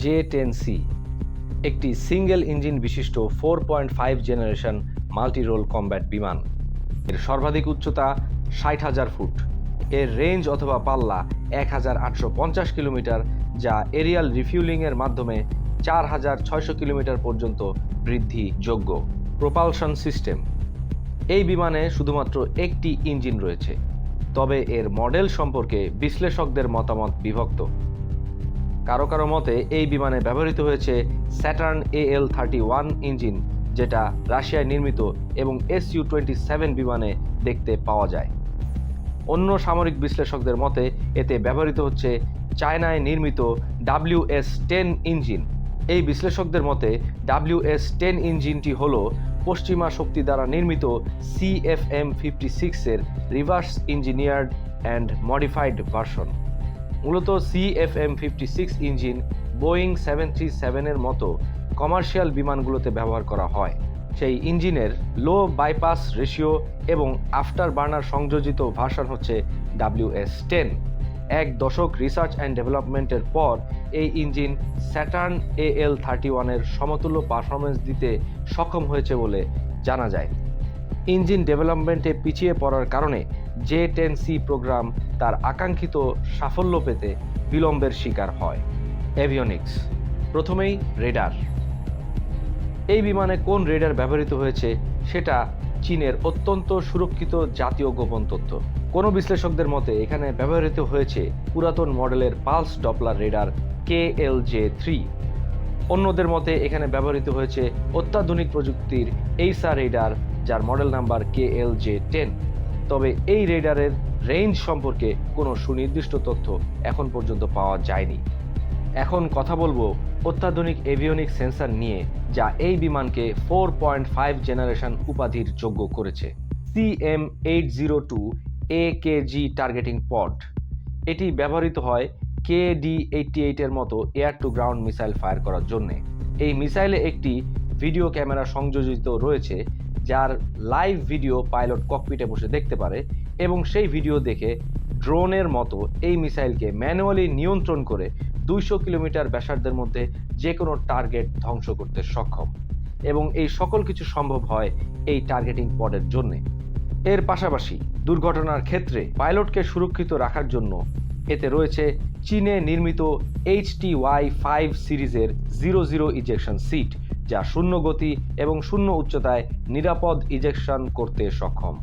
J-10C একটি single engine বিশিষ্ট 4.5 generation multi role combat বিমান। এর সর্বাধিক উচ্চতা 60,000 ফুট। এর রেঞ্জ অথবা পাল্লা 1,850 কিলোমিটার, যা এরিয়াল রিফিউলিংয়ের মাধ্যমে 4,600 কিলোমিটার পর্যন্ত বৃদ্ধিযোগ্য। প্রোপালশন সিস্টেম: এই বিমানে শুধুমাত্র একটি ইঞ্জিন রয়েছে, তবে এর মডেল সম্পর্কে বিশ্লেষকদের মতামত বিভক্ত। কারো কারো মতে এই বিমানে ব্যবহৃত হয়েছে স্যাটার্ন AL-31 ইঞ্জিন, যেটা রাশিয়ায় নির্মিত এবং Su-27 বিমানে দেখতে পাওয়া যায়। অন্য সামরিক বিশ্লেষকদের মতে এতে ব্যবহৃত হচ্ছে চায়নায় নির্মিত WS-10 ইঞ্জিন। এই বিশ্লেষকদের মতে WS-10 ইঞ্জিনটি হল পশ্চিমা শক্তি দ্বারা নির্মিত CFM56 এর reverse engineered and modified version. মূলত CFM56 ইঞ্জিন বোয়িং 737 এর মতো কমার্শিয়াল বিমানগুলোতে ব্যবহার করা হয়। সেই ইঞ্জিনের লো বাইপাস রেশিও এবং আফটার বার্নার সংযোজিত ভার্সন হচ্ছে WS-10। এক দশক রিসার্চ অ্যান্ড ডেভেলপমেন্টের পর এই ইঞ্জিন স্যাটার্ন AL-31 এর সমতুল্য পারফরমেন্স দিতে সক্ষম হয়েছে বলে জানা যায়। ইঞ্জিন ডেভেলপমেন্টে পিছিয়ে পড়ার কারণে J-10C প্রোগ্রাম তার আকাঙ্ক্ষিত সাফল্য পেতে বিলম্বের শিকার হয়। এভিওনিক্স: প্রথমেই রেডার। এই বিমানে কোন রেডার ব্যবহৃত হয়েছে সেটা চীনের অত্যন্ত সুরক্ষিত জাতীয় গোপন তথ্য। কোনো বিশ্লেষকদের মতে এখানে ব্যবহৃত হয়েছে পুরাতন মডেলের পালস ডপলার রেডার KLJ-3। অন্যদের মতে এখানে ব্যবহৃত হয়েছে অত্যাধুনিক প্রযুক্তির এইসা রেডার, যার মডেল নাম্বার KLJ-10। তবে এই রেডারের রেঞ্জ সম্পর্কে কোনো সুনির্দিষ্ট তথ্য এখন পর্যন্ত পাওয়া যায়নি। এখন কথা বলবো অত্যাধুনিক এভিওনিক সেন্সর নিয়ে, যা এই বিমানকে 4.5 জেনারেশন উপাধির যোগ্য করেছে। CM802 AKG টার্গেটিং পড। এটি ব্যবহৃত হয় KD-88 এর মতো air to ground missile fire করার জন্য। এই মিসাইলে একটি ভিডিও ক্যামেরা সংযোজিত রয়েছে, যার লাইভ ভিডিও পাইলট ককপিটে বসে দেখতে পারে এবং সেই ভিডিও দেখে ড্রোনের মতো এই মিসাইলকে ম্যানুয়ালি নিয়ন্ত্রণ করে 200 কিলোমিটার ব্যাসার্ধের মধ্যে যে কোনো টার্গেট ধ্বংস করতে সক্ষম। এবং এই সকল কিছু সম্ভব হয় এই টার্গেটিং পডের জন্য। এর পাশাপাশি দুর্ঘটনার ক্ষেত্রে পাইলটকে সুরক্ষিত রাখার জন্য এতে রয়েছে চীনে নির্মিত HTY-5 সিরিজের 00 ইজেকশন সিট, যা শূন্য গতি এবং শূন্য উচ্চতায় নিরাপদ ইজেকশন করতে সক্ষম।